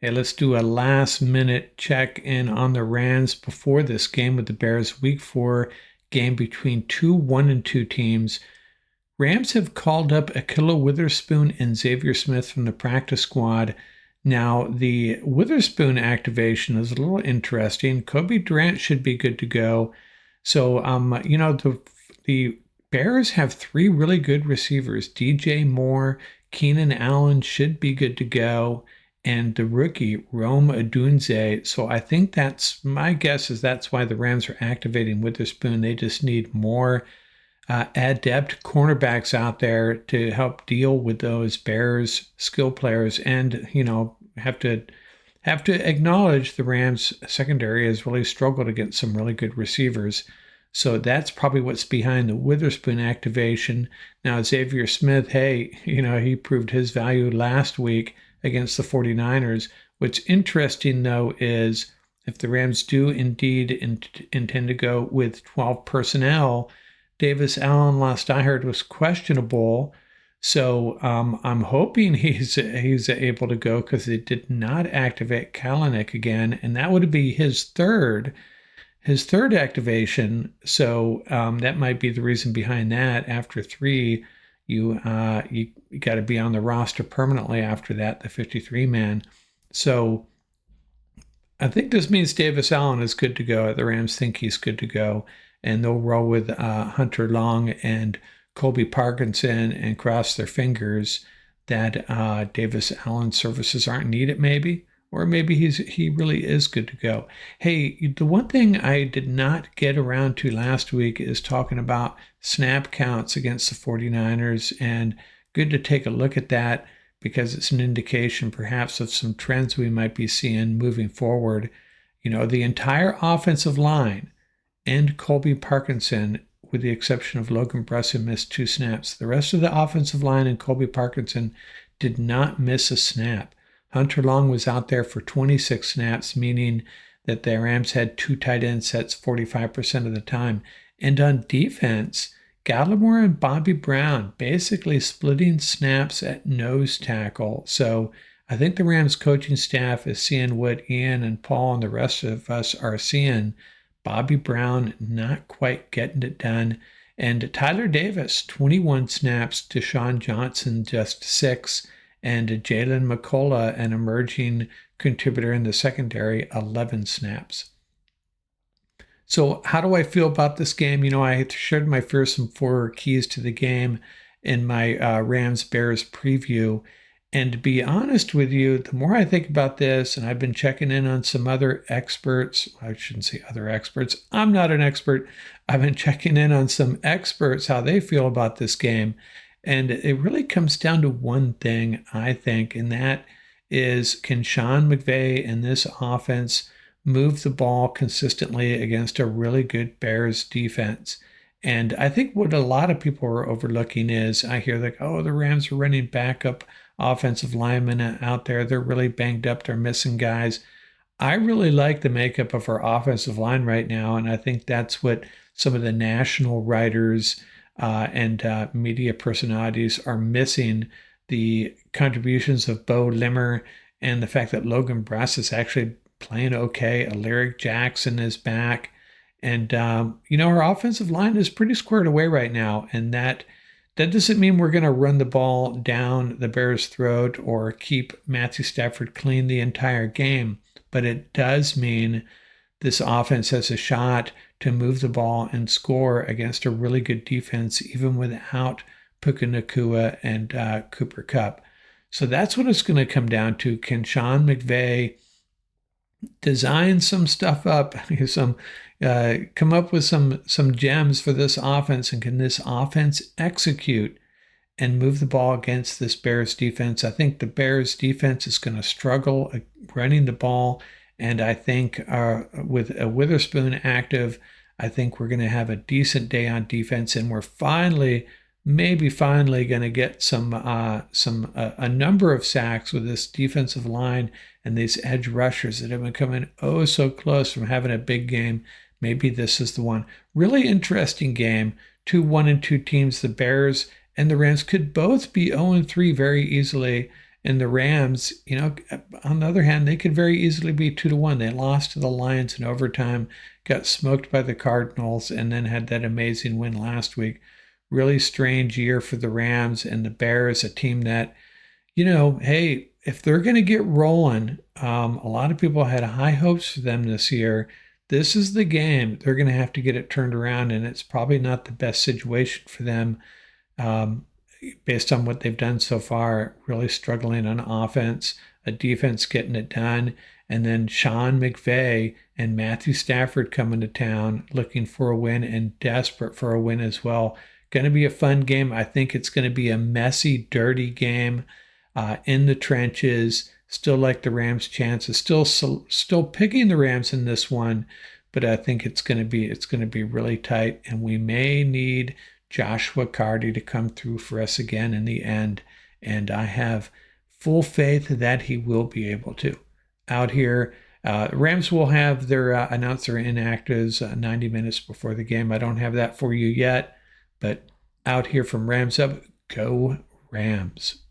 Hey, let's do a last minute check in on the Rams before this game with the Bears, week 4 game between two 1-2 teams. Rams have called up Akilla Witherspoon and Xavier Smith from the practice squad. Now, the Witherspoon activation is a little interesting. Kobe Durant should be good to go. So, the Bears have three really good receivers. DJ Moore, Keenan Allen should be good to go, and the rookie Rome Odunze. So I think that's my guess is that's why the Rams are activating Witherspoon. They just need more adept cornerbacks out there to help deal with those Bears skill players, and have to acknowledge the Rams secondary has really struggled against some really good receivers. So that's probably what's behind the Witherspoon activation. Now, Xavier Smith, hey, he proved his value last week against the 49ers. What's interesting, though, is if the Rams do indeed intend to go with 12 personnel, Davis Allen, last I heard, was questionable. So I'm hoping he's able to go because they did not activate Kalanick again, and that would be his third activation. So that might be the reason behind that. After 3, you got to be on the roster permanently after that, the 53 man. So I think this means Davis Allen is good to go. The Rams think he's good to go, and they'll roll with Hunter Long and Colby Parkinson and cross their fingers that Davis Allen's services aren't needed, maybe. Or maybe he really is good to go. Hey, the one thing I did not get around to last week is talking about snap counts against the 49ers, and good to take a look at that because it's an indication perhaps of some trends we might be seeing moving forward. The entire offensive line and Colby Parkinson, with the exception of Logan Bruss, who missed 2 snaps. The rest of the offensive line and Colby Parkinson did not miss a snap. Hunter Long was out there for 26 snaps, meaning that the Rams had 2 tight end sets 45% of the time. And on defense, Gallimore and Bobby Brown basically splitting snaps at nose tackle. So I think the Rams coaching staff is seeing what Ian and Paul and the rest of us are seeing. Bobby Brown not quite getting it done. And Tyler Davis, 21 snaps, Deshaun Johnson just 6, and Jalen McCullough, an emerging contributor in the secondary, 11 snaps. So how do I feel about this game? I shared my first and 4 keys to the game in my Rams-Bears preview. And to be honest with you, the more I think about this, and I've been checking in on some other experts, I shouldn't say other experts, I'm not an expert. I've been checking in on some experts, how they feel about this game. And it really comes down to one thing, I think, and that is, can Sean McVay and this offense move the ball consistently against a really good Bears defense? And I think what a lot of people are overlooking is, I hear like, oh, the Rams are running backup offensive linemen out there. They're really banged up. They're missing guys. I really like the makeup of our offensive line right now, and I think that's what some of the national writers and media personalities are missing. The contributions of Bo Limmer and the fact that Logan Bruss is actually playing okay. Alaric Jackson is back. And, our offensive line is pretty squared away right now. And that doesn't mean we're going to run the ball down the Bears' throat or keep Matthew Stafford clean the entire game. But it does mean this offense has a shot to move the ball and score against a really good defense, even without Puka Nacua and Cooper Kupp. So that's what it's going to come down to. Can Sean McVay design some stuff up, come up with some gems for this offense, and can this offense execute and move the ball against this Bears defense? I think the Bears defense is going to struggle running the ball, and I think with a Witherspoon active, I think we're going to have a decent day on defense, and we're maybe finally going to get a number of sacks with this defensive line and these edge rushers that have been coming so close from having a big game. Maybe this is the one. Really interesting game. 2 1-2 teams. The Bears and the Rams could both be 0-3 very easily. And the Rams, on the other hand, they could very easily be 2-1. They lost to the Lions in overtime, got smoked by the Cardinals, and then had that amazing win last week. Really strange year for the Rams and the Bears, a team that, hey, if they're going to get rolling, a lot of people had high hopes for them this year. This is the game. They're going to have to get it turned around, and it's probably not the best situation for them um, based on what they've done so far. Really struggling on offense, a defense getting it done, and then Sean McVay and Matthew Stafford coming to town looking for a win and desperate for a win as well. Going to be a fun game. I think it's going to be a messy, dirty game in the trenches. Still like the Rams' chances. Still picking the Rams in this one, but I think it's going to be really tight, and we may need Joshua Carty to come through for us again in the end. And I have full faith that he will be able to. Out here, Rams will have their announce their inactives 90 minutes before the game. I don't have that for you yet, but out here from Rams Up, go Rams.